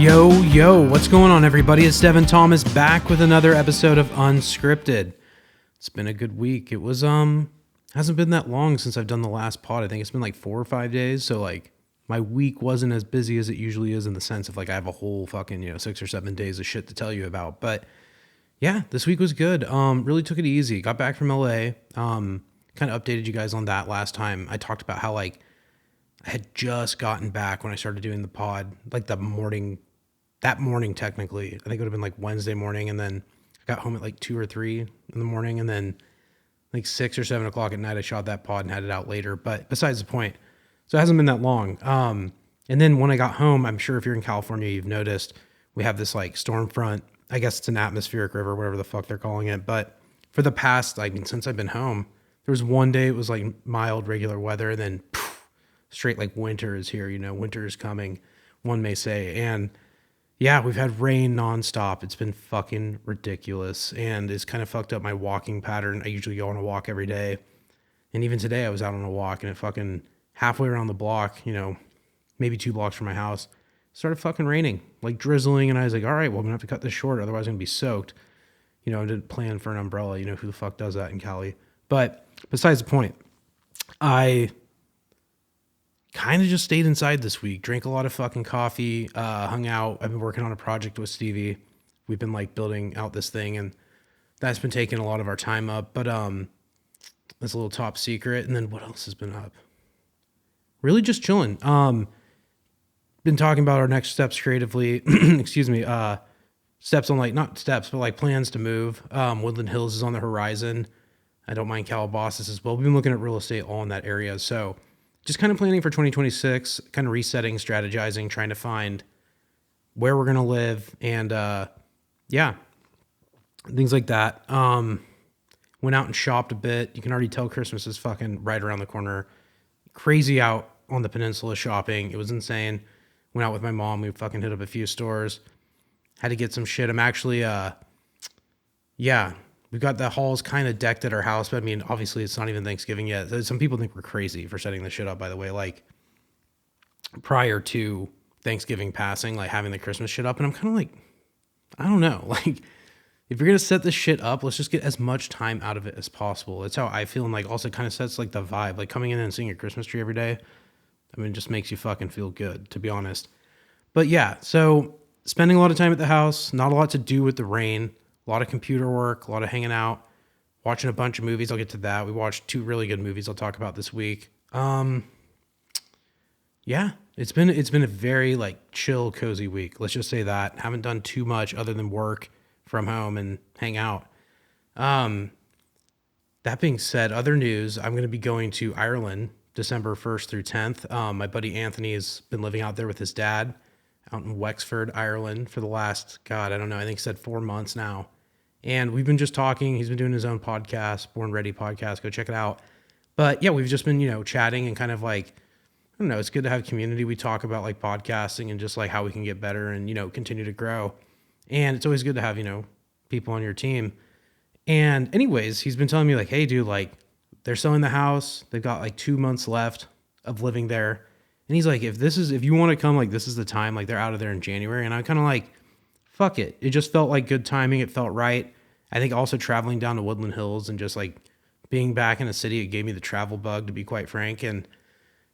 Yo, what's going on, everybody? It's Devin Thomas back with another episode of Unscripted. It's been a good week. It was, hasn't been that long since I've done the last pod. I think it's been like 4 or 5 days. So, like, my week wasn't as busy as it usually is in the sense of, like, I have a whole fucking, 6 or 7 days of shit to tell you about. But, yeah, this week was good. Really took it easy. Got back from LA. Kind of updated you guys on that last time. I talked about how, like, I had just gotten back when I started doing the pod, like, that morning, technically. I think it would have been like Wednesday morning, and then I got home at like 2 or 3 in the morning, and then like 6 or 7 o'clock at night I shot that pod and had it out later. But besides the point, so it hasn't been that long. And then when I got home, I'm sure if you're in California you've noticed we have this like storm front. I guess it's an atmospheric river, whatever the fuck they're calling it. But for the past, since I've been home, there was one day it was like mild regular weather, and then straight like winter is here. Winter is coming, one may say. And yeah, we've had rain nonstop. It's been fucking ridiculous, and it's kind of fucked up my walking pattern. I usually go on a walk every day, and even today I was out on a walk, and it fucking halfway around the block, maybe 2 blocks from my house, started fucking raining, like drizzling, and I was like, all right, well, I'm gonna have to cut this short, otherwise I'm gonna be soaked. I didn't plan for an umbrella. Who the fuck does that in Cali? But besides the point, I kind of just stayed inside this week, drank a lot of fucking coffee, hung out. I've been working on a project with Stevie. We've been like building out this thing, and that's been taking a lot of our time up, but that's a little top secret. And then what else has been up? Really just chilling. Been talking about our next steps creatively. Excuse me. Steps on, like, not steps, but like plans to move. Woodland Hills is on the horizon. I don't mind Calabasas as well. We've been looking at real estate all in that area. So just kind of planning for 2026, kind of resetting, strategizing, trying to find where we're going to live, and yeah, things like that. Went out and shopped a bit. You can already tell Christmas is fucking right around the corner. Crazy out on the peninsula shopping. It was insane. Went out with my mom. We fucking hit up a few stores. Had to get some shit. I'm actually, yeah. We've got the halls kind of decked at our house, but I mean, obviously it's not even Thanksgiving yet. Some people think we're crazy for setting this shit up, by the way, like prior to Thanksgiving passing, like having the Christmas shit up. And I'm kind of like, I don't know. Like, if you're going to set this shit up, let's just get as much time out of it as possible. That's how I feel. And like, also kind of sets like the vibe, like coming in and seeing a Christmas tree every day. I mean, it just makes you fucking feel good, to be honest. But yeah, so spending a lot of time at the house, not a lot to do with the rain. A lot of computer work, a lot of hanging out, watching a bunch of movies. I'll get to that. We watched 2 really good movies I'll talk about this week. Yeah, it's been a very like chill, cozy week. Let's just say that. Haven't done too much other than work from home and hang out. That being said, other news, I'm going to be going to Ireland December 1st through 10th. My buddy Anthony has been living out there with his dad out in Wexford, Ireland for the last, I don't know, I think he said 4 months now. And we've been just talking. He's been doing his own podcast, Born Ready podcast. Go check it out. But yeah, we've just been, chatting and kind of like, I don't know, it's good to have community. We talk about like podcasting and just like how we can get better and, continue to grow. And it's always good to have, people on your team. And anyways, he's been telling me like, hey dude, like they're selling the house. They've got like 2 months left of living there. And he's like, if you want to come, like this is the time, like they're out of there in January. And I'm kind of like, fuck it. It just felt like good timing. It felt right. I think also traveling down to Woodland Hills and just like being back in a city, it gave me the travel bug, to be quite frank. And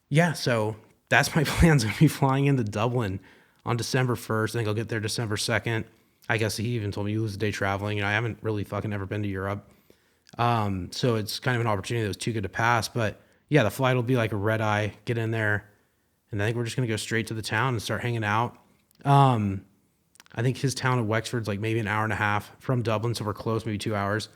yeah, so that's my plans. I'm going to be flying into Dublin on December 1st. I think I'll get there December 2nd. I guess he even told me you lose a day traveling. I haven't really fucking ever been to Europe. So it's kind of an opportunity that was too good to pass. But yeah, the flight will be like a red eye, get in there. And I think we're just going to go straight to the town and start hanging out. I think his town of Wexford's like maybe an hour and a half from Dublin, so we're close, maybe 2 hours.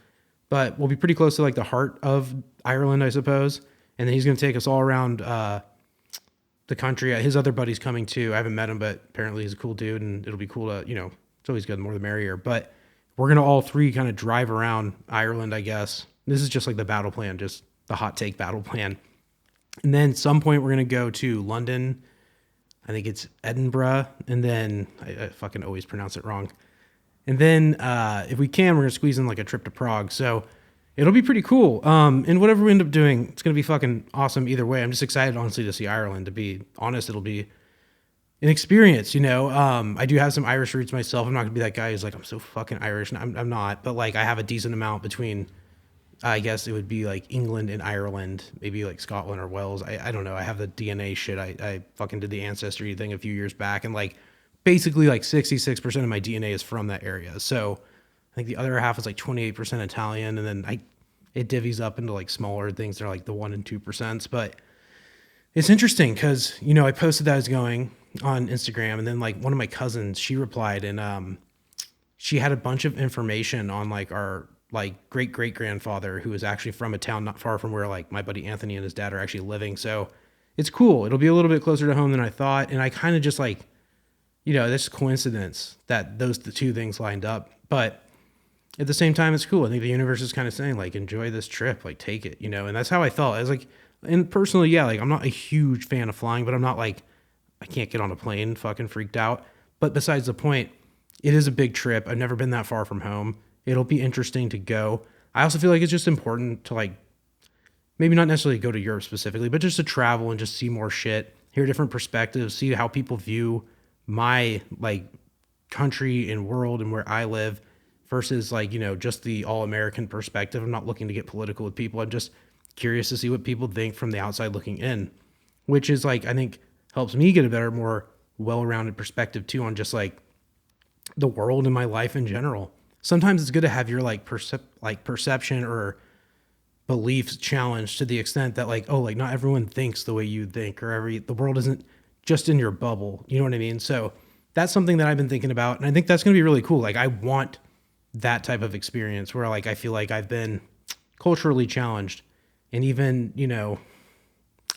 But we'll be pretty close to like the heart of Ireland, I suppose. And then he's going to take us all around the country. His other buddy's coming too. I haven't met him, but apparently he's a cool dude, and it'll be cool to, it's always good, the more the merrier. But we're going to all 3 kind of drive around Ireland, I guess. This is just like the battle plan, just the hot take battle plan. And then at some point we're going to go to London. I think it's Edinburgh. And then I fucking always pronounce it wrong. And then if we can, we're going to squeeze in like a trip to Prague. So it'll be pretty cool. And whatever we end up doing, it's going to be fucking awesome either way. I'm just excited, honestly, to see Ireland. To be honest, it'll be an experience, you know. I do have some Irish roots myself. I'm not gonna be that guy who's like, I'm so fucking Irish. And I'm not, but like I have a decent amount between, I guess it would be like England and Ireland, maybe like Scotland or Wales. I don't know. I have the DNA shit. I fucking did the ancestry thing a few years back, and like basically like 66% of my DNA is from that area. So I think the other half is like 28% Italian, and then it divvies up into like smaller things. They're like the 1 and 2%. But it's interesting because, you know, I posted that I was going on Instagram, and then like one of my cousins, she replied, and she had a bunch of information on like our like great great grandfather who was actually from a town not far from where like my buddy Anthony and his dad are actually living. So it's cool. It'll be a little bit closer to home than I thought. And I kind of just like, you know, this coincidence that the two things lined up. But at the same time, it's cool. I think the universe is kind of saying like, enjoy this trip, like take it, you know. And that's how I felt. I was like, and personally, yeah, like I'm not a huge fan of flying, but I'm not like, I can't get on a plane fucking freaked out. But besides the point, it is a big trip. I've never been that far from home. It'll be interesting to go. I also feel like it's just important to like, maybe not necessarily go to Europe specifically, but just to travel and just see more shit, hear different perspectives, see how people view my like country and world and where I live versus like, you know, just the all American perspective. I'm not looking to get political with people. I'm just curious to see what people think from the outside looking in, which is like, I think helps me get a better, more well-rounded perspective too on just like the world and my life in general. Sometimes it's good to have your like perception or beliefs challenged to the extent that like, oh, like not everyone thinks the way you think, or the world isn't just in your bubble. You know what I mean? So that's something that I've been thinking about. And I think that's going to be really cool. Like I want that type of experience where like, I feel like I've been culturally challenged, and even, you know,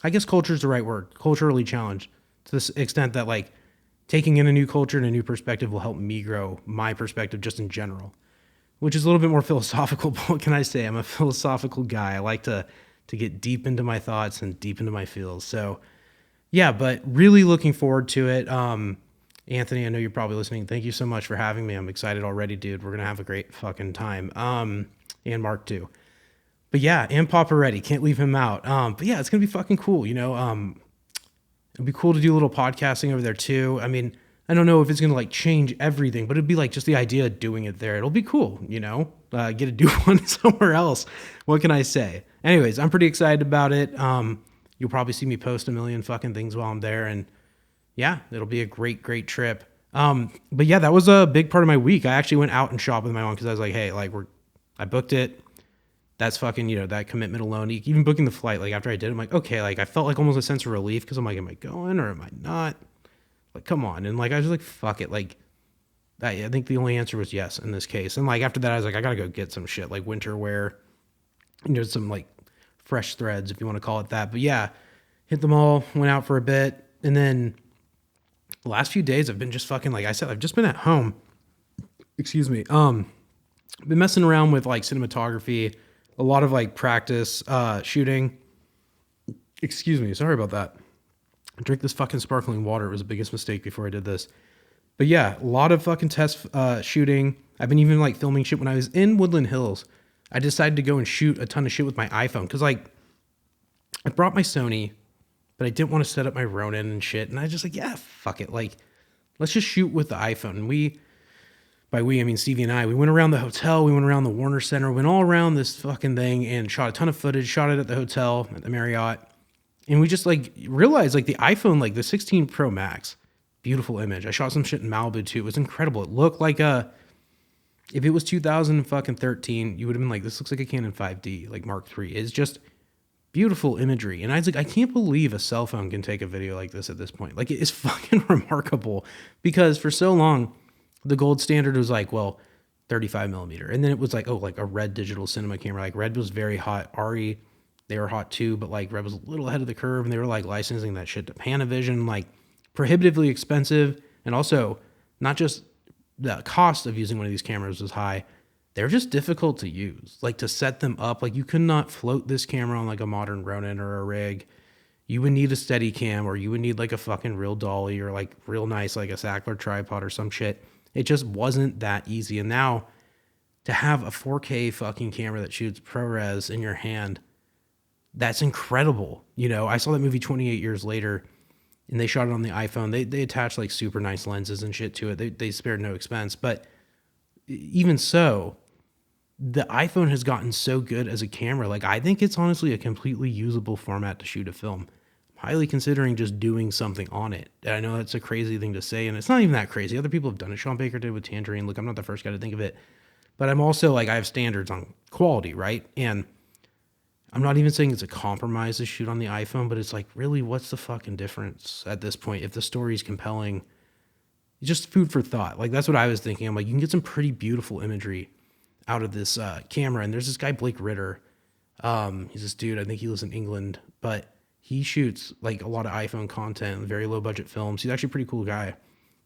I guess culture is the right word, culturally challenged to this extent that like taking in a new culture and a new perspective will help me grow my perspective just in general, which is a little bit more philosophical. But what can I say? I'm a philosophical guy. I like to get deep into my thoughts and deep into my feels. So yeah, but really looking forward to it. Anthony, I know you're probably listening. Thank you so much for having me. I'm excited already, dude. We're going to have a great fucking time. And Mark too. But yeah, and Poppa Reddy, can't leave him out. But yeah, it's going to be fucking cool. You know, it'd be cool to do a little podcasting over there too. I mean, I don't know if it's going to like change everything, but it'd be like just the idea of doing it there. It'll be cool, you know, get to do one somewhere else. What can I say? Anyways, I'm pretty excited about it. You'll probably see me post a million fucking things while I'm there. And yeah, it'll be a great, great trip. But yeah, that was a big part of my week. I actually went out and shopped with my mom because I was like, hey, like I booked it. That's fucking, you know, that commitment alone, even booking the flight, like after I did, I'm like, okay, like I felt like almost a sense of relief because I'm like, am I going or am I not? Like, come on. And like, I was like, fuck it. Like, I think the only answer was yes in this case. And like, after that, I was like, I gotta go get some shit, like winter wear, you know, some like fresh threads, if you want to call it that. But yeah, hit the mall, went out for a bit. And then the last few days I've been just fucking, like I said, I've just been at home. Excuse me. Been messing around with like cinematography, a lot of like practice shooting. Excuse me. Sorry about that. I drink this fucking sparkling water. It was the biggest mistake before I did this. But yeah, a lot of fucking test shooting. I've been even like filming shit when I was in Woodland Hills. I decided to go and shoot a ton of shit with my iPhone because like I brought my Sony, but I didn't want to set up my Ronin and shit. And I just like, yeah, fuck it. Like, let's just shoot with the iPhone. And by we, I mean Stevie and I, we went around the hotel, we went around the Warner Center, went all around this fucking thing and shot a ton of footage, shot it at the hotel, at the Marriott. And we just like realized like the iPhone, like the 16 Pro Max, beautiful image. I shot some shit in Malibu too. It was incredible. It looked like if it was 2013, you would have been like, this looks like a Canon 5D, like Mark III. It's just beautiful imagery. And I was like, I can't believe a cell phone can take a video like this at this point. Like it is fucking remarkable because for so long, the gold standard was like, well, 35 millimeter. And then it was like, oh, like a Red digital cinema camera. Like Red was very hot. Arri, they were hot too, but like Red was a little ahead of the curve and they were like licensing that shit to Panavision, like prohibitively expensive. And also not just the cost of using one of these cameras was high. They're just difficult to use, like to set them up. Like you could not float this camera on like a modern Ronin or a rig. You would need a steady cam or you would need like a fucking real dolly or like real nice, like a Sackler tripod or some shit. It just wasn't that easy. And now to have a 4K fucking camera that shoots ProRes in your hand, that's incredible. You know, I saw that movie 28 years later and they shot it on the iPhone. They attached like super nice lenses and shit to it. They spared no expense. But even so, the iPhone has gotten so good as a camera. Like, I think it's honestly a completely usable format to shoot a film. I'm highly considering just doing something on it. And I know that's a crazy thing to say, and it's not even that crazy. Other people have done it. Sean Baker did with Tangerine. Look, I'm not the first guy to think of it. But I'm also like, I have standards on quality, right? And I'm not even saying it's a compromise to shoot on the iPhone, but it's like, really, what's the fucking difference at this point? If the story's compelling, just food for thought. Like, that's what I was thinking. I'm like, you can get some pretty beautiful imagery out of this camera. And there's this guy, Blake Ritter. He's this dude, I think he lives in England, but he shoots like a lot of iPhone content, very low budget films. He's actually a pretty cool guy.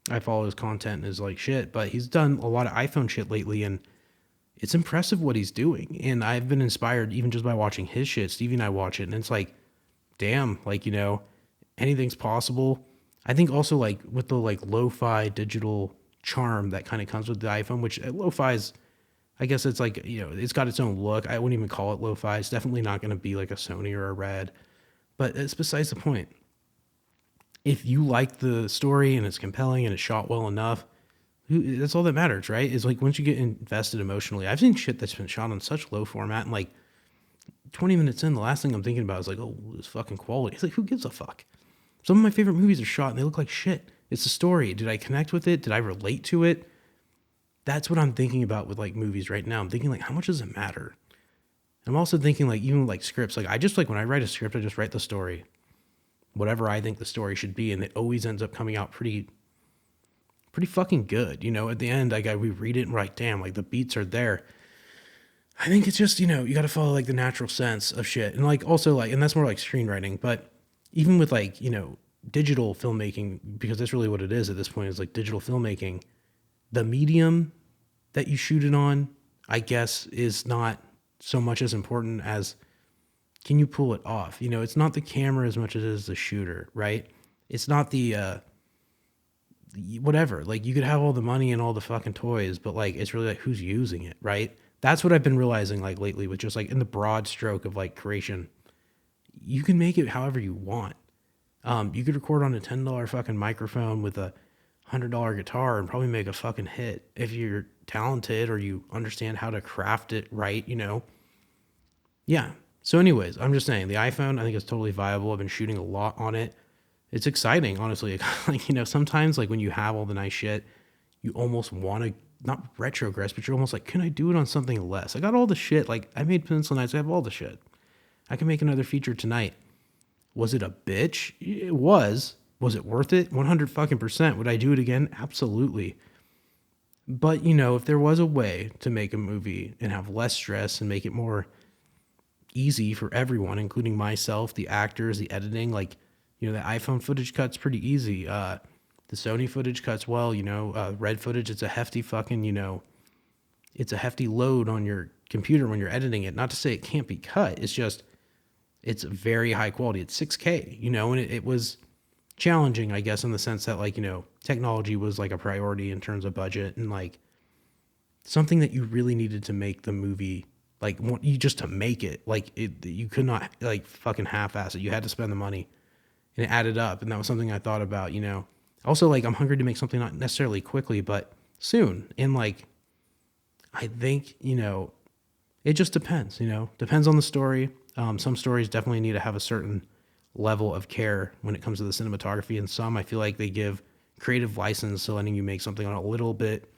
I follow his content and is like shit, but he's done a lot of iPhone shit lately, and it's impressive what he's doing. And I've been inspired even just by watching his shit. Stevie and I watch it, and it's like, damn, like, anything's possible. I think also like with the like lo-fi digital charm that kind of comes with the iPhone, which lo-fi is, I guess it's like, it's got its own look. I wouldn't even call it lo-fi. It's definitely not going to be like a Sony or a Red, but it's besides the point. If you like the story and it's compelling and it's shot well enough, that's all that matters, right? It's like once you get invested emotionally. I've seen shit that's been shot on such low format, and like 20 minutes in, the last thing I'm thinking about is like, oh, this fucking quality. It's like, who gives a fuck? Some of my favorite movies are shot and they look like shit. It's the story. Did I connect with it? Did I relate to it? That's what I'm thinking about with like movies right now. I'm thinking like, how much does it matter? I'm also thinking like, even like scripts, like I just like when I write a script, I just write the story, whatever I think the story should be. And it always ends up coming out pretty fucking good. At the end, like we read it and we're like, damn, like the beats are there. I think it's just, you got to follow like the natural sense of shit. And like, also like, and that's more like screenwriting, but even with like, digital filmmaking, because that's really what it is at this point, is like digital filmmaking, the medium that you shoot it on, I guess, is not so much as important as, can you pull it off? It's not the camera as much as it is the shooter, right? It's not the, whatever, like you could have all the money and all the fucking toys, but like it's really like who's using it, right? That's what I've been realizing like lately, with just like in the broad stroke of like creation, you can make it however you want. You could record on a $10 fucking microphone with a $100 guitar and probably make a fucking hit if you're talented or you understand how to craft it right, Yeah. So anyways, I'm just saying the iPhone, I think, is totally viable. I've been shooting a lot on it. It's exciting, honestly. Like, sometimes like when you have all the nice shit, you almost want to not retrogress, but you're almost like, can I do it on something less? I got all the shit. Like I made Pencil Nights. I have all the shit. I can make another feature tonight. Was it a bitch? It was. Was it worth it? 100 fucking %. Would I do it again? Absolutely. But if there was a way to make a movie and have less stress and make it more easy for everyone, including myself, the actors, the editing, like, the iPhone footage cut's pretty easy. The Sony footage cuts well, Red footage, it's a hefty fucking, it's a hefty load on your computer when you're editing it. Not to say it can't be cut. It's just, it's very high quality. It's 6K, and it was challenging, I guess, in the sense that like, technology was like a priority in terms of budget and like something that you really needed to make the movie, like you just to make it, like you could not like fucking half-ass it. You had to spend the money. And it added up, and that was something I thought about, Also, like, I'm hungry to make something not necessarily quickly, but soon. And, like, I think, it just depends, Depends on the story. Some stories definitely need to have a certain level of care when it comes to the cinematography, and some I feel like they give creative license to letting you make something on a little bit.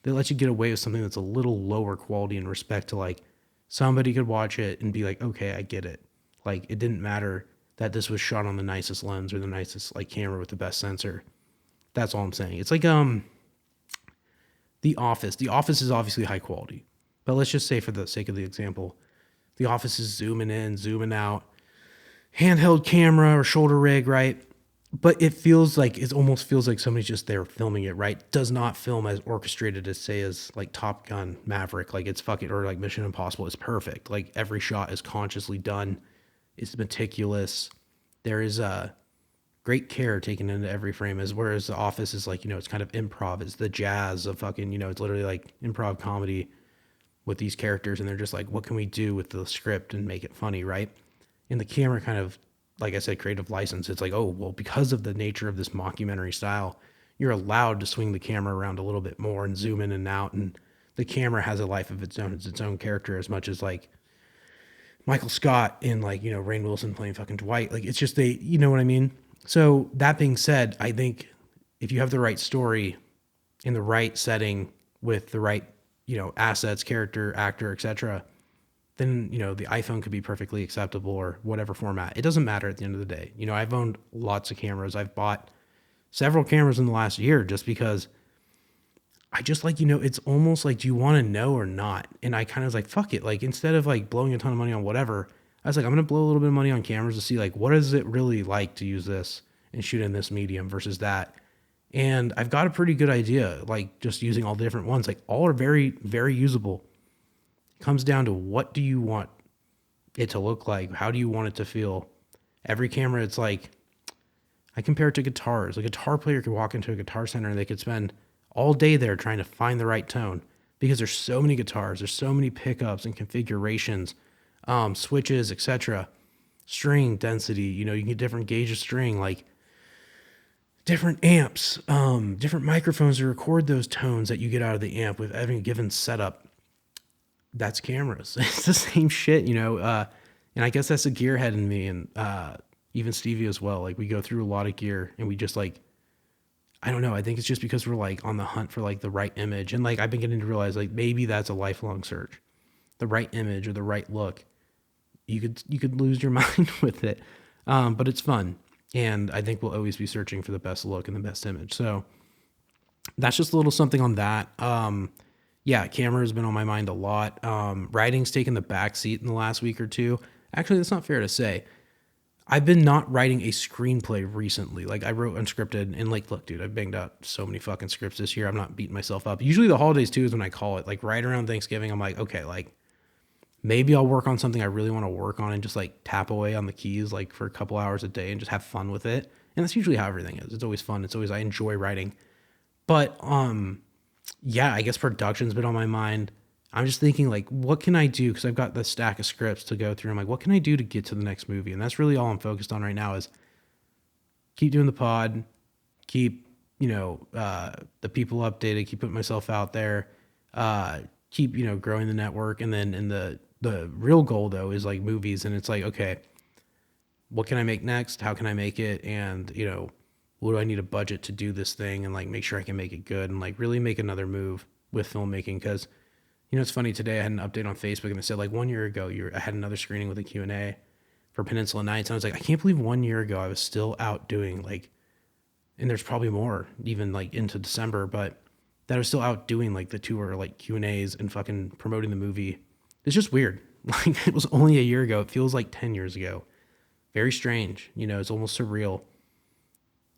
They let you get away with something that's a little lower quality in respect to, like, somebody could watch it and be like, okay, I get it. Like, it didn't matter that this was shot on the nicest lens or the nicest like camera with the best sensor. That's all I'm saying. It's like The Office. The Office is obviously high quality, but let's just say for the sake of the example, The Office is zooming in, zooming out, handheld camera or shoulder rig, right? But it almost feels like somebody's just there filming it, right? Does not film as orchestrated as say as like Top Gun Maverick, like it's fucking, or like Mission Impossible. It's perfect. Like every shot is consciously done. It's meticulous. There is a great care taken into every frame, whereas The Office is like, it's kind of improv. It's the jazz of fucking, it's literally like improv comedy with these characters, and they're just like, what can we do with the script and make it funny, right? And the camera kind of like I said, creative license. It's like, oh, well, because of the nature of this mockumentary style, you're allowed to swing the camera around a little bit more and zoom in and out. And the camera has a life of its own. It's its own character as much as like Michael Scott in like, Rainn Wilson playing fucking Dwight. Like it's just you know what I mean? So that being said, I think if you have the right story in the right setting with the right, assets, character, actor, etc., then, the iPhone could be perfectly acceptable or whatever format. It doesn't matter at the end of the day. I've owned lots of cameras. I've bought several cameras in the last year just because I just like, it's almost like, do you want to know or not? And I kind of was like, fuck it. Like, instead of like blowing a ton of money on whatever, I was like, I'm going to blow a little bit of money on cameras to see like, what is it really like to use this and shoot in this medium versus that. And I've got a pretty good idea, like just using all the different ones, like all are very, very usable. It comes down to what do you want it to look like? How do you want it to feel? Every camera, it's like, I compare it to guitars. A guitar player could walk into a guitar center and they could spend all day there trying to find the right tone because there's so many guitars, there's so many pickups and configurations, switches, etc. String density, you can get different gauge of string, like different amps, different microphones to record those tones that you get out of the amp with every given setup. That's cameras. It's the same shit, and I guess that's a gearhead in me and even Stevie as well. Like we go through a lot of gear and we just like, I don't know. I think it's just because we're like on the hunt for like the right image. And like, I've been getting to realize like maybe that's a lifelong search, the right image or the right look. You could lose your mind with it. But it's fun. And I think we'll always be searching for the best look and the best image. So that's just a little something on that. Yeah, camera has been on my mind a lot. Writing's taken the back seat in the last week or two. Actually, that's not fair to say. I've been not writing a screenplay recently. Like I wrote unscripted and like, look, dude, I've banged out so many fucking scripts this year. I'm not beating myself up. Usually the holidays too is when I call it. Like right around Thanksgiving, I'm like, okay, like maybe I'll work on something I really want to work on and just like tap away on the keys like for a couple hours a day and just have fun with it. And that's usually how everything is. It's always fun. I enjoy writing. But yeah, I guess production's been on my mind. I'm just thinking like, what can I do? Because I've got the stack of scripts to go through. I'm like, what can I do to get to the next movie? And that's really all I'm focused on right now is keep doing the pod, keep, the people updated, keep putting myself out there, keep, growing the network. And then in the real goal though is like movies. And it's like, okay, what can I make next? How can I make it? And, what do I need a budget to do this thing and like make sure I can make it good and like really make another move with filmmaking? Because it's funny, today I had an update on Facebook and it said like 1 year ago, I had another screening with a Q&A for Peninsula Nights. And I was like, I can't believe 1 year ago I was still out doing like, and there's probably more even like into December, but that I was still out doing like the tour, like Q&As and fucking promoting the movie. It's just weird. Like it was only a year ago. It feels like 10 years ago. Very strange. It's almost surreal.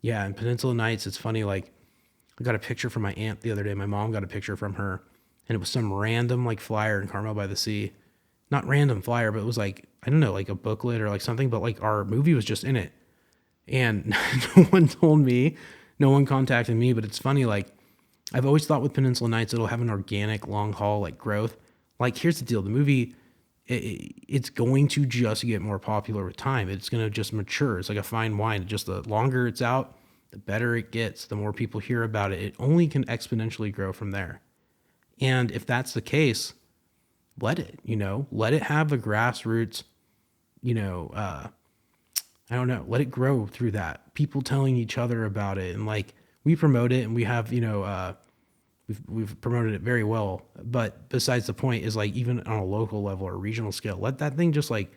Yeah. And Peninsula Nights, it's funny. Like I got a picture from my aunt the other day. My mom got a picture from her. And it was some random like flyer in Carmel by the Sea. Not random flyer, but it was like, I don't know, like a booklet or like something, but like our movie was just in it. And no one told me, no one contacted me, but it's funny, like I've always thought with Peninsula Nights, it'll have an organic long haul like growth. Like here's the deal, the movie, it's going to just get more popular with time. It's going to just mature. It's like a fine wine. Just the longer it's out, the better it gets, the more people hear about it. It only can exponentially grow from there. And if that's the case, let it, let it have a grassroots, I don't know, let it grow through that. People telling each other about it. And like, we promote it and we have, we've promoted it very well. But besides the point is like, even on a local level or regional scale, let that thing just like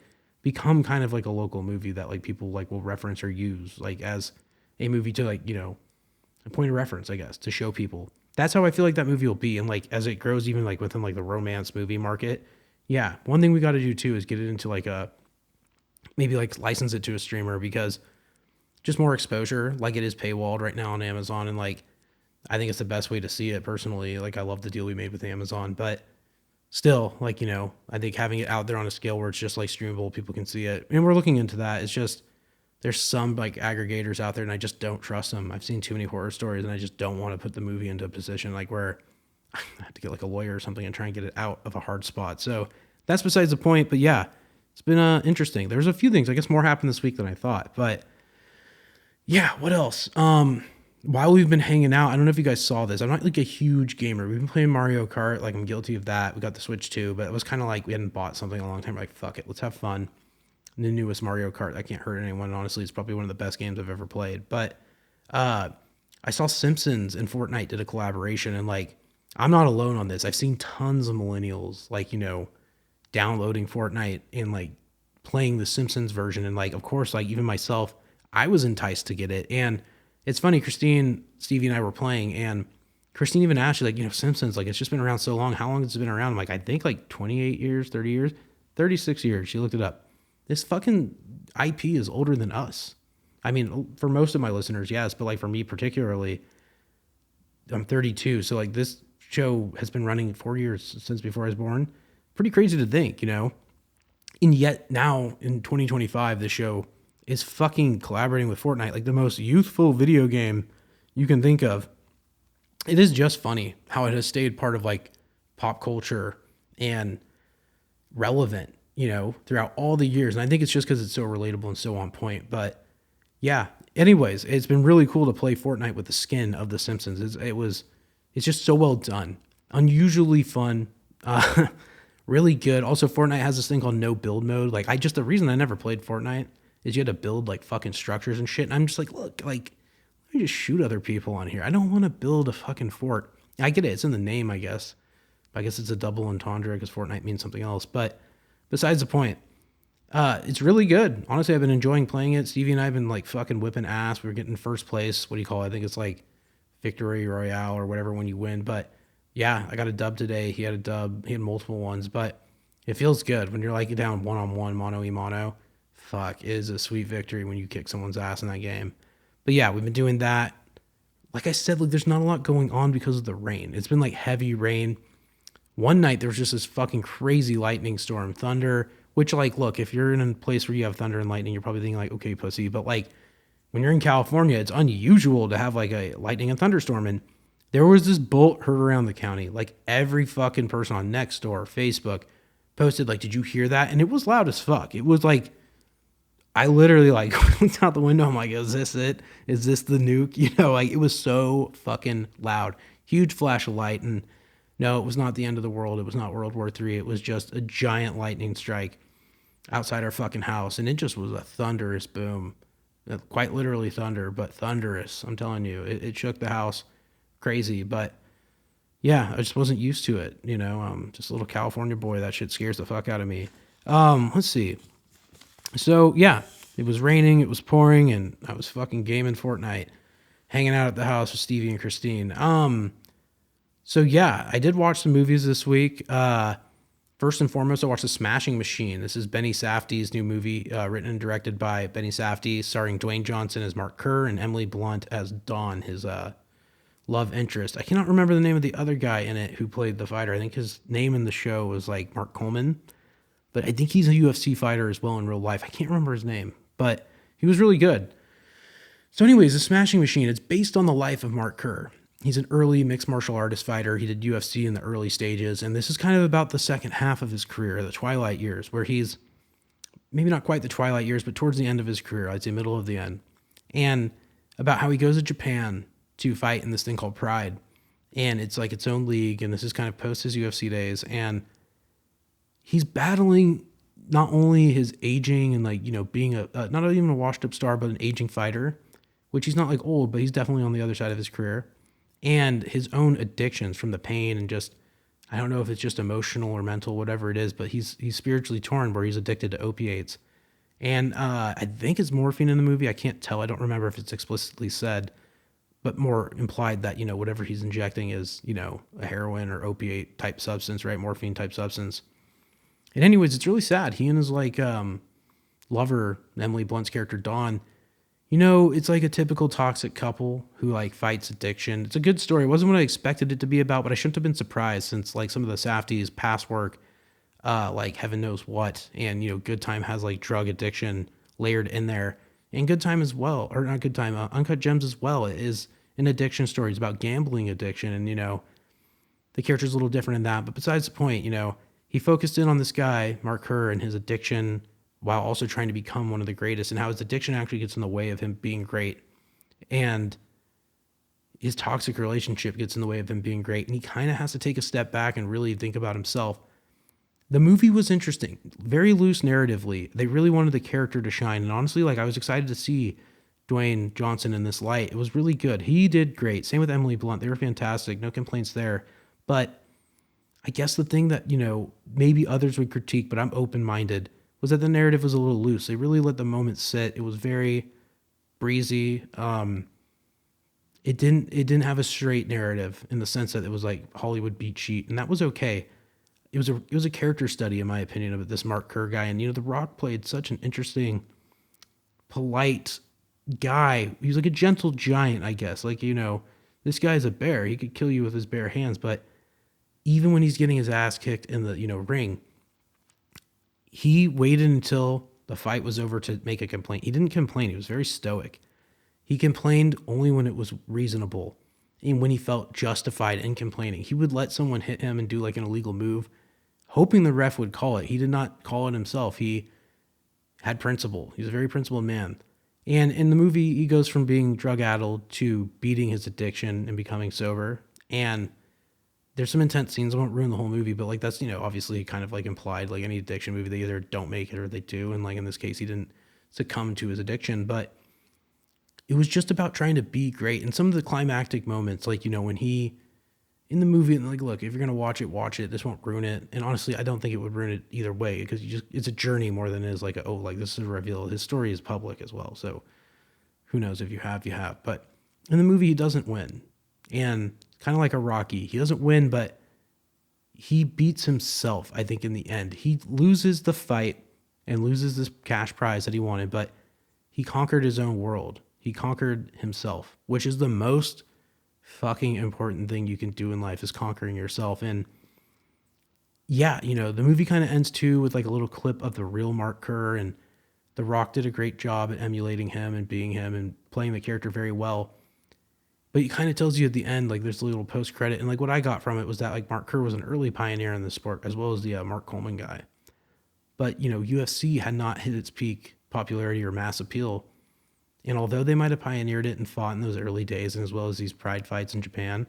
become kind of like a local movie that like people like will reference or use like as a movie to like, a point of reference, I guess, to show people. That's how I feel like that movie will be. And like, as it grows, even like within like the romance movie market. Yeah. One thing we got to do too, is get it into like maybe like license it to a streamer because just more exposure. Like it is paywalled right now on Amazon. And like, I think it's the best way to see it personally. Like I love the deal we made with Amazon, but still like, I think having it out there on a scale where it's just like streamable, people can see it. And we're looking into that. It's just, there's some like aggregators out there and I just don't trust them. I've seen too many horror stories and I just don't want to put the movie into a position like where I have to get like a lawyer or something and try and get it out of a hard spot. So that's besides the point. But yeah, it's been interesting. There's a few things. I guess more happened this week than I thought. But yeah, what else? While we've been hanging out, I don't know if you guys saw this. I'm not like a huge gamer. We've been playing Mario Kart. Like, I'm guilty of that. We got the Switch too, but it was kind of like we hadn't bought something in a long time. We're like, fuck it, let's have fun. And the newest Mario Kart, that can't hurt anyone. And honestly, it's probably one of the best games I've ever played. But I saw Simpsons and Fortnite did a collaboration, and like, I'm not alone on this. I've seen tons of millennials, like, downloading Fortnite and like playing the Simpsons version. And like, of course, like even myself, I was enticed to get it. And it's funny, Christine, Stevie, and I were playing, and Christine even asked, like, Simpsons, like, it's just been around so long. How long has it been around? I'm like, I think like 28 years, 30 years, 36 years. She looked it up. This fucking IP is older than us. I mean, for most of my listeners, yes, but like for me particularly, I'm 32. So like this show has been running 4 years since before I was born. Pretty crazy to think, And yet now in 2025, the show is fucking collaborating with Fortnite, like the most youthful video game you can think of. It is just funny how it has stayed part of like pop culture and relevant, throughout all the years. And I think it's just because it's so relatable and so on point. But yeah, anyways, it's been really cool to play Fortnite with the skin of The Simpsons. It's just so well done, unusually fun, really good. Also, Fortnite has this thing called no build mode. Like the reason I never played Fortnite is you had to build like fucking structures and shit. And I'm just like, look, like, let me just shoot other people on here. I don't want to build a fucking fort. I get it. It's in the name, I guess. I guess it's a double entendre because Fortnite means something else. But besides the point, it's really good. Honestly, I've been enjoying playing it. Stevie and I have been like fucking whipping ass. We're getting first place. What do you call it? I think it's like Victory Royale or whatever when you win. But yeah, I got a dub today. He had a dub. He had multiple ones. But it feels good when you're like down one-on-one, mano-y-mano. Fuck, it is a sweet victory when you kick someone's ass in that game. But yeah, we've been doing that. Like I said, like there's not a lot going on because of the rain. It's been like heavy rain. One night there was just this fucking crazy lightning storm, thunder, which like, look, if you're in a place where you have thunder and lightning, you're probably thinking like, okay, pussy. But like when you're in California, it's unusual to have like a lightning and thunderstorm. And there was this bolt heard around the county. Like every fucking person on Nextdoor, Facebook posted like, did you hear that? And it was loud as fuck. It was like, I literally like looked out the window. I'm like, is this it? Is this the nuke? Like it was so fucking loud. Huge flash of light. And no, it was not the end of the world. It was not World War III. It was just a giant lightning strike outside our fucking house. And it just was a thunderous boom. Quite literally thunder, but thunderous. I'm telling you, it shook the house crazy. But yeah, I just wasn't used to it. Just a little California boy. That shit scares the fuck out of me. Let's see. So yeah, it was raining, it was pouring, and I was fucking gaming Fortnite, hanging out at the house with Stevie and Christine. So yeah, I did watch some movies this week. First and foremost, I watched The Smashing Machine. This is Benny Safdie's new movie, written and directed by Benny Safdie, starring Dwayne Johnson as Mark Kerr and Emily Blunt as Dawn, his love interest. I cannot remember the name of the other guy in it who played the fighter. I think his name in the show was like Mark Coleman. But I think he's a UFC fighter as well in real life. I can't remember his name, but he was really good. So anyways, The Smashing Machine, it's based on the life of Mark Kerr. He's an early mixed martial artist fighter. He did UFC in the early stages, and this is kind of about the second half of his career, the twilight years, where he's maybe not quite the twilight years, but towards the end of his career, I'd say middle of the end, and about how he goes to Japan to fight in this thing called Pride, and it's like its own league, and this is kind of post his UFC days, and he's battling not only his aging and like, being not even a washed up star, but an aging fighter, which he's not like old, but he's definitely on the other side of his career, and his own addictions from the pain and just, I don't know if it's just emotional or mental, whatever it is, but he's spiritually torn where he's addicted to opiates. And I think it's morphine in the movie. I can't tell. I don't remember if it's explicitly said, but more implied that, whatever he's injecting is, a heroin or opiate type substance, right? Morphine type substance. And anyways, it's really sad. He and his like lover, Emily Blunt's character, Dawn, it's like a typical toxic couple who like fights addiction. It's a good story. It wasn't what I expected it to be about, but I shouldn't have been surprised since like some of the Safdie's past work, like Heaven Knows What, and Good Time has like drug addiction layered in there. And Good Time as well, or not Good Time, Uncut Gems as well, it is an addiction story. It's about gambling addiction, and the character's a little different in that. But besides the point, he focused in on this guy, Mark Kerr, and his addiction while also trying to become one of the greatest, and how his addiction actually gets in the way of him being great. And his toxic relationship gets in the way of him being great. And he kind of has to take a step back and really think about himself. The movie was interesting, very loose narratively. They really wanted the character to shine. And honestly, like, I was excited to see Dwayne Johnson in this light. It was really good. He did great. Same with Emily Blunt. They were fantastic. No complaints there. But I guess the thing that, maybe others would critique, but I'm open-minded, was that the narrative was a little loose. They really let the moment sit. It was very breezy. It didn't have a straight narrative in the sense that it was like Hollywood beat sheet, and that was okay. It was a character study, in my opinion, of this Mark Kerr guy. And The Rock played such an interesting, polite guy. He was like a gentle giant, I guess. Like, this guy's a bear. He could kill you with his bare hands. But even when he's getting his ass kicked in the ring, he waited until the fight was over to make a complaint. He didn't complain. He was very stoic. He complained only when it was reasonable and when he felt justified in complaining. He would let someone hit him and do like an illegal move, hoping the ref would call it. He did not call it himself. He had principle. He's a very principled man. And in the movie, he goes from being drug-addled to beating his addiction and becoming sober. And there's some intense scenes. I won't ruin the whole movie, but like that's, obviously kind of like implied, like any addiction movie, they either don't make it or they do. And like in this case, he didn't succumb to his addiction, but it was just about trying to be great. And some of the climactic moments, like, when he, in the movie, and like, look, if you're going to watch it. This won't ruin it. And honestly, I don't think it would ruin it either way, because it's a journey more than it is like, this is a reveal. His story is public as well. So who knows? If you have, you have. But in the movie, he doesn't win. And kind of like a Rocky, he doesn't win, but he beats himself, I think, in the end. He loses the fight and loses this cash prize that he wanted, but he conquered his own world. He conquered himself, which is the most fucking important thing you can do in life, is conquering yourself. And yeah, the movie kind of ends too with like a little clip of the real Mark Kerr, and The Rock did a great job at emulating him and being him and playing the character very well. But it kind of tells you at the end, like there's a little post credit. And like what I got from it was that like Mark Kerr was an early pioneer in the sport, as well as the Mark Coleman guy. But, UFC had not hit its peak popularity or mass appeal. And although they might have pioneered it and fought in those early days, and as well as these pride fights in Japan,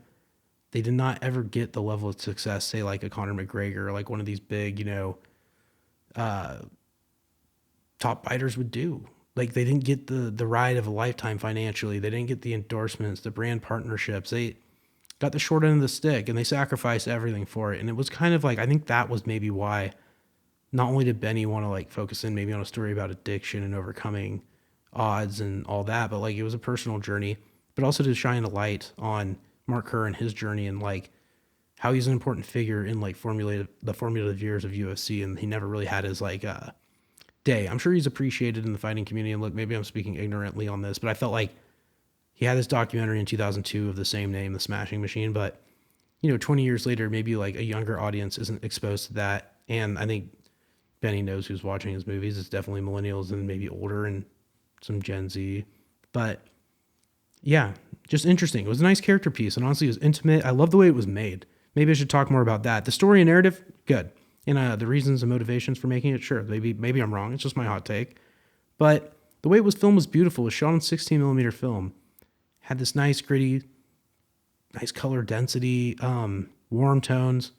they did not ever get the level of success, say like a Conor McGregor, or like one of these big, top fighters would do. Like they didn't get the ride of a lifetime financially. They didn't get the endorsements, the brand partnerships. They got the short end of the stick, and they sacrificed everything for it. And it was kind of like, I think that was maybe why not only did Benny want to like focus in maybe on a story about addiction and overcoming odds and all that, but like it was a personal journey, but also to shine a light on Mark Kerr and his journey, and like how he's an important figure in like the formative years of UFC. And he never really had his like day. I'm sure he's appreciated in the fighting community. And look, maybe I'm speaking ignorantly on this, but I felt like he had this documentary in 2002 of the same name, The Smashing Machine. But 20 years later, maybe like a younger audience isn't exposed to that. And I think Benny knows who's watching his movies. It's definitely millennials and maybe older and some Gen Z. But yeah, just interesting. It was a nice character piece, and honestly, it was intimate. I love the way it was made. Maybe I should talk more about that. The story and narrative, good. And the reasons and motivations for making it, sure. Maybe I'm wrong. It's just my hot take. But the way it was filmed was beautiful. It was shot on 16 millimeter film. Had this nice, gritty, nice color density, warm tones.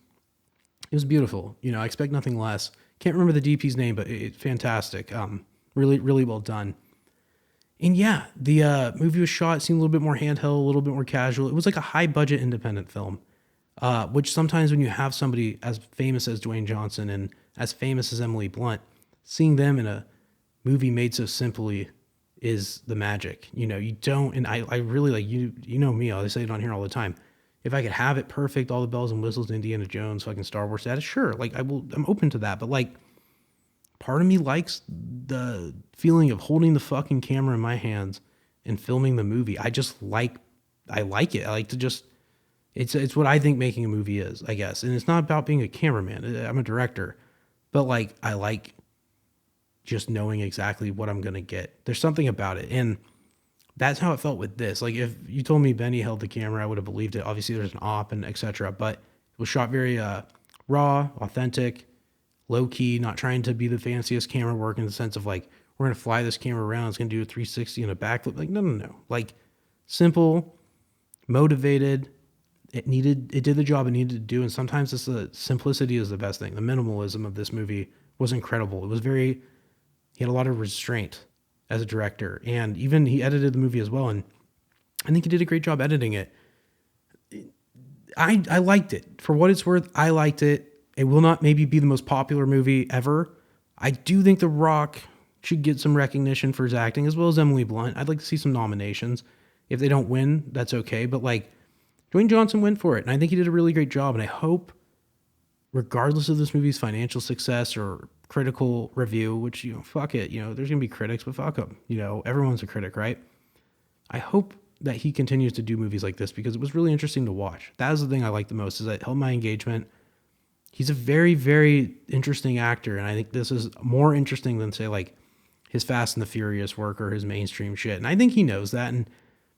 It was beautiful. I expect nothing less. Can't remember the DP's name, but it's fantastic. Really, really well done. And yeah, the movie was shot, seemed a little bit more handheld, a little bit more casual. It was like a high budget independent film, which sometimes when you have somebody as famous as Dwayne Johnson and as famous as Emily Blunt, seeing them in a movie made so simply is the magic. You don't, and I really like, you know me, I say it on here all the time. If I could have it perfect, all the bells and whistles, Indiana Jones, fucking Star Wars status, sure, like I'm open to that. But like, part of me likes the feeling of holding the fucking camera in my hands and filming the movie. I like it. I like to just, it's what I think making a movie is, I guess. And it's not about being a cameraman. I'm a director, but like, I like just knowing exactly what I'm going to get. There's something about it. And that's how it felt with this. Like if you told me Benny held the camera, I would have believed it. Obviously there's an op and etc. But it was shot very raw, authentic. low key, not trying to be the fanciest camera work in the sense of like, we're going to fly this camera around. It's going to do a 360 and a backflip. Like, no. Like simple, motivated. It did the job it needed to do. And sometimes it's the simplicity is the best thing. The minimalism of this movie was incredible. He had a lot of restraint as a director, and even he edited the movie as well. And I think he did a great job editing it. I liked it. For what it's worth, I liked it. It will not maybe be the most popular movie ever. I do think The Rock should get some recognition for his acting, as well as Emily Blunt. I'd like to see some nominations. If they don't win, that's okay. But like, Dwayne Johnson went for it, and I think he did a really great job. And I hope, regardless of this movie's financial success or critical review, which, fuck it, there's going to be critics, but fuck them. Everyone's a critic, right? I hope that he continues to do movies like this because it was really interesting to watch. That is the thing I like the most, is that it held my engagement. He's a very, very interesting actor, and I think this is more interesting than, say, like his Fast and the Furious work or his mainstream shit. And I think he knows that, and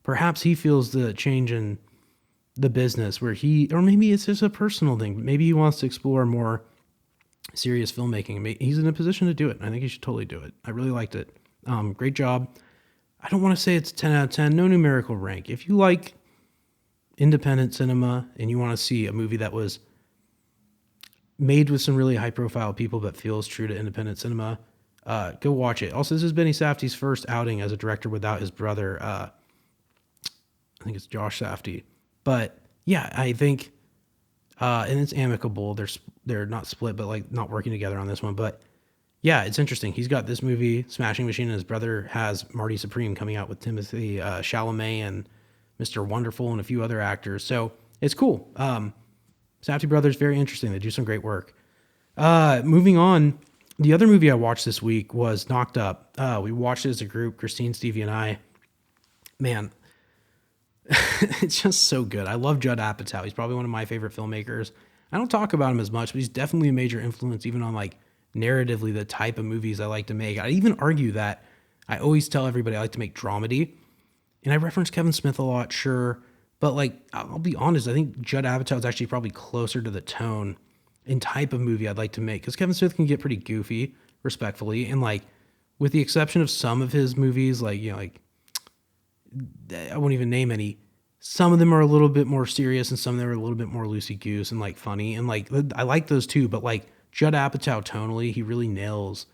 perhaps he feels the change in the business where or maybe it's just a personal thing. Maybe he wants to explore more serious filmmaking. He's in a position to do it. I think he should totally do it. I really liked it. Great job. I don't want to say it's 10 out of 10. No numerical rank. If you like independent cinema and you want to see a movie that was made with some really high profile people but feels true to independent cinema, go watch it. Also, this is Benny Safdie's first outing as a director without his brother. I think it's Josh Safdie. But yeah, I think, and it's amicable. They're not split, but like not working together on this one. But yeah, it's interesting. He's got this movie, Smashing Machine, and his brother has Marty Supreme coming out with Timothy Chalamet and Mr. Wonderful and a few other actors. So it's cool. Safdie brothers, very interesting. They do some great work. Moving on, the other movie I watched this week was Knocked Up. We watched it as a group, Christine, Stevie, and I. Man, it's just so good. I love Judd Apatow. He's probably one of my favorite filmmakers. I don't talk about him as much, but he's definitely a major influence, even on like narratively the type of movies I like to make. I even argue that I always tell everybody I like to make dramedy, and I reference Kevin Smith a lot, sure, but like I'll be honest, I think Judd Apatow is actually probably closer to the tone and type of movie I'd like to make, because Kevin Smith can get pretty goofy, respectfully, and like with the exception of some of his movies, like like I won't even name any. Some of them are a little bit more serious, and some of them are a little bit more loosey goose and like funny, and like I like those too. But like Judd Apatow, tonally, he really nails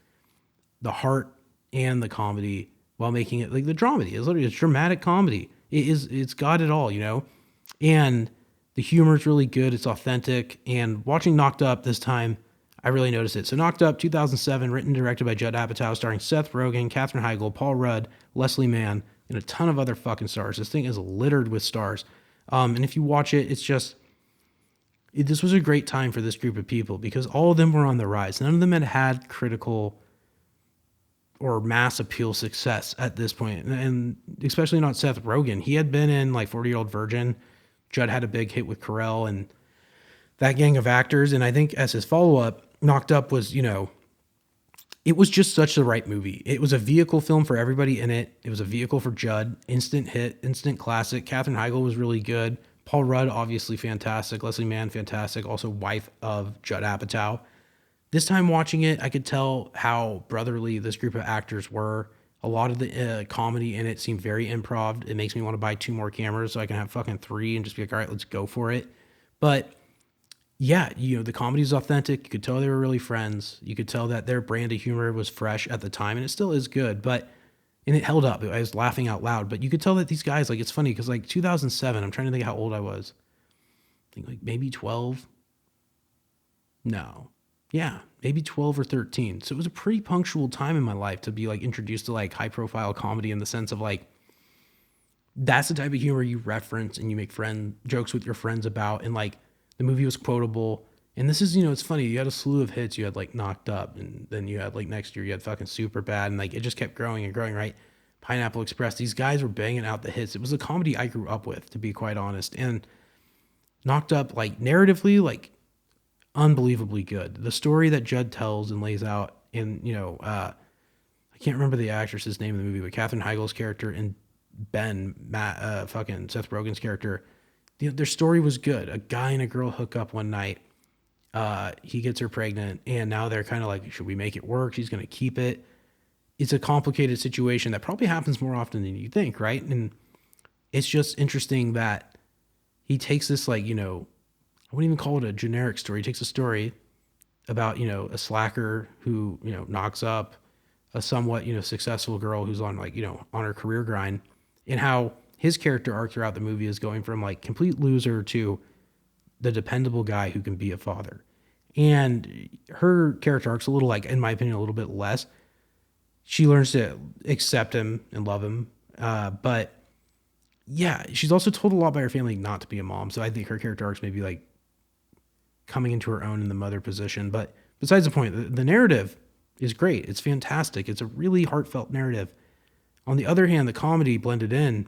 the heart and the comedy while making it like the dramedy. It's literally a dramatic comedy. It's got it all, and the humor is really good. It's authentic. And watching Knocked Up this time, I really noticed it. So Knocked Up, 2007, written and directed by Judd Apatow, starring Seth Rogen, Katherine Heigl, Paul Rudd, Leslie Mann, and a ton of other fucking stars. This thing is littered with stars. And if you watch it, this was a great time for this group of people because all of them were on the rise. None of them had critical or mass appeal success at this point, and especially not Seth Rogen. He had been in like 40-Year-Old Virgin. Judd had a big hit with Carell and that gang of actors. And I think as his follow-up, Knocked Up was, it was just such the right movie. It was a vehicle film for everybody in it. It was a vehicle for Judd. Instant hit, instant classic. Katherine Heigl was really good. Paul Rudd, obviously fantastic. Leslie Mann, fantastic. Also wife of Judd Apatow. This time watching it, I could tell how brotherly this group of actors were. A lot of the comedy in it seemed very improv. It makes me want to buy 2 more cameras so I can have fucking 3 and just be like, all right, let's go for it. But yeah, the comedy is authentic. You could tell they were really friends. You could tell that their brand of humor was fresh at the time, and it still is good, and it held up. I was laughing out loud, but you could tell that these guys, like, it's funny because like 2007, I'm trying to think how old I was. I think like maybe 12. No. Yeah, maybe 12 or 13. So it was a pretty punctual time in my life to be like introduced to like high profile comedy in the sense of like, that's the type of humor you reference and you make jokes with your friends about. And like the movie was quotable. And this is, it's funny. You had a slew of hits. You had like Knocked Up, and then you had like next year, you had fucking Super Bad. And like, it just kept growing and growing, right? Pineapple Express. These guys were banging out the hits. It was a comedy I grew up with, to be quite honest. And Knocked Up, like narratively, like, unbelievably good. The story that Judd tells and lays out in, I can't remember the actress's name in the movie, but Katherine Heigl's character and fucking Seth Rogen's character, their story was good. A guy and a girl hook up one night. He gets her pregnant, and now they're kind of like, should we make it work? She's going to keep it. It's a complicated situation that probably happens more often than you think, right? And it's just interesting that he takes this, like, you know, I wouldn't even call it a generic story. He takes a story about, you know, a slacker who, you know, knocks up a somewhat, you know, successful girl who's on, like, you know, on her career grind, and how his character arc throughout the movie is going from like complete loser to the dependable guy who can be a father. And her character arc's a little, like, in my opinion, a little bit less. She learns to accept him and love him. But yeah, she's also told a lot by her family not to be a mom. So I think her character arc's maybe like coming into her own in the mother position. But besides the point, the narrative is great. It's fantastic. It's a really heartfelt narrative. On the other hand, the comedy blended in,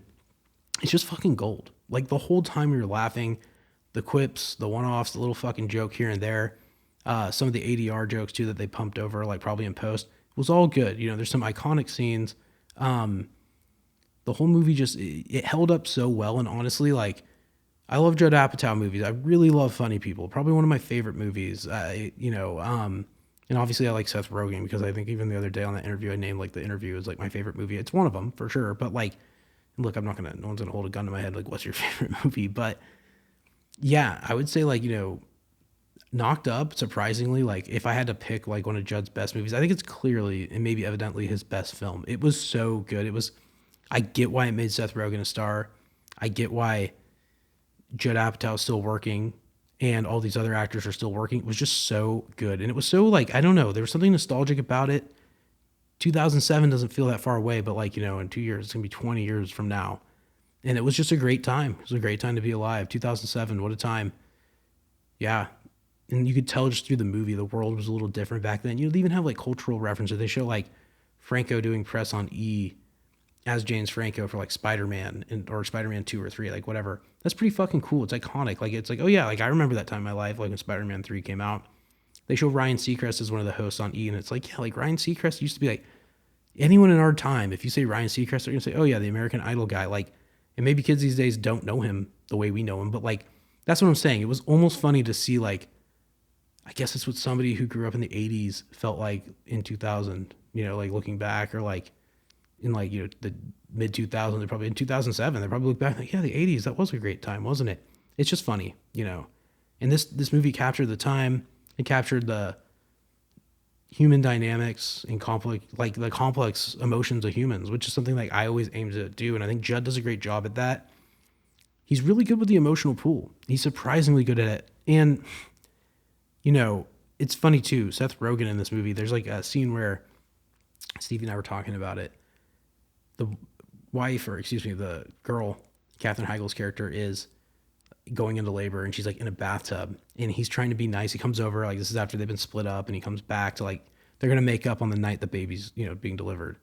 it's just fucking gold. Like, the whole time you're laughing, the quips, the one-offs, the little fucking joke here and there, some of the ADR jokes too that they pumped over, like probably in post, was all good. You know, there's some iconic scenes. The whole movie just, it held up so well. And honestly, like, I love Judd Apatow movies. I really love Funny People. Probably one of my favorite movies. And obviously I like Seth Rogen, because I think even the other day on that interview, I named like the interview as like my favorite movie. It's one of them for sure. But like, look, no one's gonna hold a gun to my head like, what's your favorite movie? But yeah, I would say, like, you know, Knocked Up, surprisingly, like, if I had to pick like one of Judd's best movies, I think it's clearly and maybe evidently his best film. It was so good. I get why it made Seth Rogen a star. I get why Judd Apatow is still working and all these other actors are still working. It was just so good. And it was so, like, I don't know, there was something nostalgic about it. 2007 doesn't feel that far away, but like, you know, in 2 years, it's gonna be 20 years from now. And it was just a great time. It was a great time to be alive. 2007, what a time. Yeah. And you could tell just through the movie, the world was a little different back then. You know, they even have like cultural references. They show like Franco doing press on E as James Franco for like Spider-Man or Spider-Man 2 or 3, like whatever. That's pretty fucking cool. It's iconic. Like, it's like, oh yeah, like I remember that time in my life, like when Spider-Man 3 came out. They show Ryan Seacrest as one of the hosts on E, and it's like, yeah, like Ryan Seacrest used to be like, anyone in our time, if you say Ryan Seacrest, they're gonna say, oh yeah, the American Idol guy. Like, and maybe kids these days don't know him the way we know him, but like, that's what I'm saying. It was almost funny to see, like, I guess it's what somebody who grew up in the 80s felt like in 2000, you know, like looking back, or like in like, you know, the mid 2000s, they're probably in 2007, they probably look back like, yeah, the 80s, that was a great time, wasn't it? It's just funny, you know. And this movie captured the time. It captured the human dynamics and like the complex emotions of humans, which is something like I always aim to do. And I think Judd does a great job at that. He's really good with the emotional pool. He's surprisingly good at it. And, you know, it's funny too, Seth Rogen in this movie, there's like a scene where Stevie and I were talking about it. The girl, Katherine Heigl's character, is going into labor, and she's like in a bathtub, and he's trying to be nice. He comes over, like, this is after they've been split up, and he comes back to, like, they're going to make up on the night the baby's, you know, being delivered.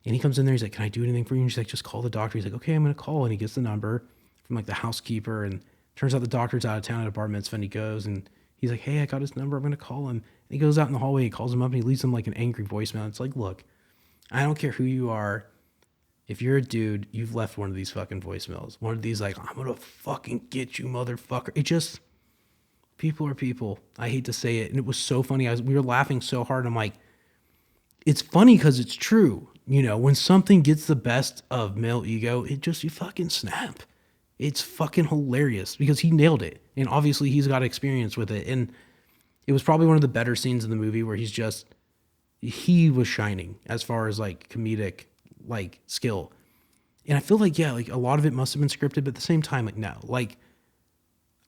And he comes in there, he's like, can I do anything for you? And she's like, just call the doctor. He's like, okay, I'm going to call. And he gets the number from like the housekeeper, and turns out the doctor's out of town at a bar mitzvah, and he goes, and he's like, hey, I got his number, I'm going to call him. And he goes out in the hallway, he calls him up, and he leaves him like an angry voicemail. It's like, look, I don't care who you are. If you're a dude, you've left one of these fucking voicemails. One of these, like, I'm going to fucking get you, motherfucker. It just, people are people. I hate to say it. And it was so funny. We were laughing so hard. I'm like, it's funny because it's true. You know, when something gets the best of male ego, you fucking snap. It's fucking hilarious because he nailed it. And obviously he's got experience with it. And it was probably one of the better scenes in the movie where he was shining as far as like comedic, like, skill. And I feel like, yeah, like a lot of it must have been scripted, but at the same time, like, no, like,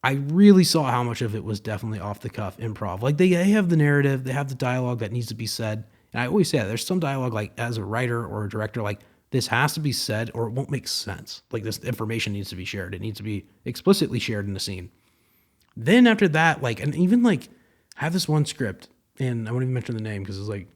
I really saw how much of it was definitely off the cuff improv. Like, they have the narrative, they have the dialogue that needs to be said. And I always say that there's some dialogue, like, as a writer or a director, like, this has to be said or it won't make sense. Like, this information needs to be shared. It needs to be explicitly shared in the scene. Then after that, like, and even like, I have this one script, and I won't even mention the name because it's like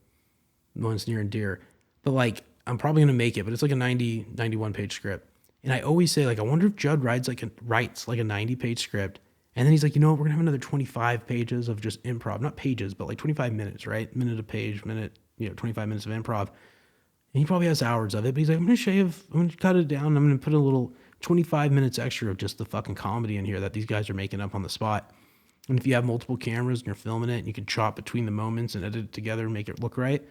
one's near and dear, but like, I'm probably going to make it, but it's like a 91 page script. And I always say, like, I wonder if Judd writes like a 90-page script. And then he's like, you know what? We're going to have another 25 pages of just improv, not pages, but like 25 minutes, right? Minute a page, 25 minutes of improv. And he probably has hours of it, but he's like, I'm going to cut it down. I'm going to put a little 25 minutes extra of just the fucking comedy in here that these guys are making up on the spot. And if you have multiple cameras and you're filming it, and you can chop between the moments and edit it together and make it look right.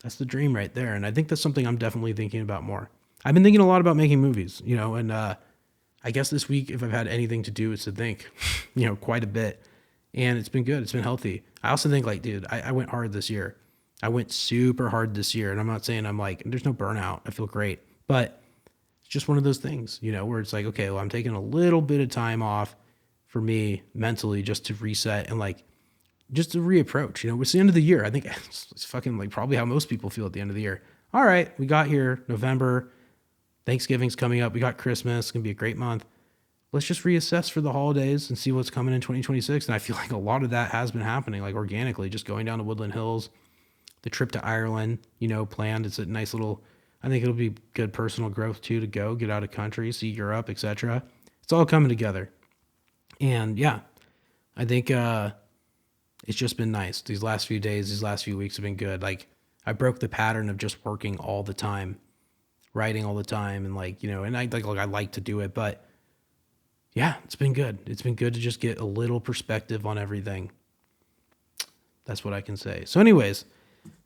That's the dream right there. And I think that's something I'm definitely thinking about more. I've been thinking a lot about making movies, and I guess this week, if I've had anything to do, is to think, quite a bit. And it's been good. It's been healthy. I also think, like, dude, I went hard this year. I went super hard this year. And I'm not saying I'm like, there's no burnout. I feel great. But it's just one of those things, where it's like, okay, well, I'm taking a little bit of time off for me mentally just to reset and like, just to reapproach. It's the end of the year. I think it's fucking like probably how most people feel at the end of the year. All right, we got here, November, Thanksgiving's coming up. We got Christmas. It's going to be a great month. Let's just reassess for the holidays and see what's coming in 2026. And I feel like a lot of that has been happening, like organically, just going down to Woodland Hills, the trip to Ireland, planned. It's a nice little, I think it'll be good personal growth too, to go get out of country, see Europe, etc. It's all coming together. And yeah, I think it's just been nice. These last few days, these last few weeks have been good. Like I broke the pattern of just working all the time, writing all the time, and like, and I like to do it, but yeah, it's been good. It's been good to just get a little perspective on everything. That's what I can say. So anyways,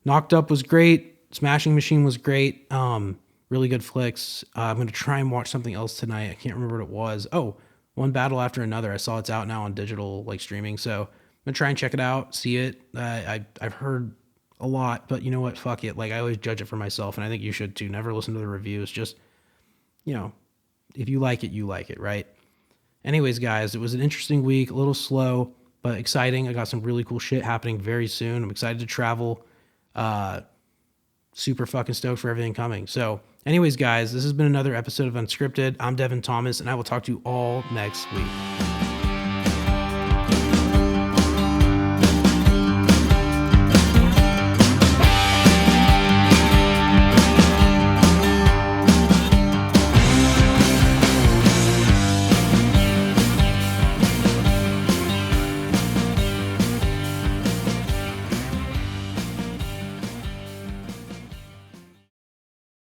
Knocked Up was great. Smashing Machine was great. Really good flicks. I'm going to try and watch something else tonight. I can't remember what it was. Oh, One Battle After Another. I saw it's out now on digital, like streaming. So I'm going to try and check it out, see it. I've heard a lot, but you know what? Fuck it. Like I always judge it for myself, and I think you should too. Never listen to the reviews. Just, if you like it, right? Anyways, guys, it was an interesting week, a little slow, but exciting. I got some really cool shit happening very soon. I'm excited to travel. Super fucking stoked for everything coming. So anyways, guys, this has been another episode of Unscripted. I'm Devin Thomas, and I will talk to you all next week.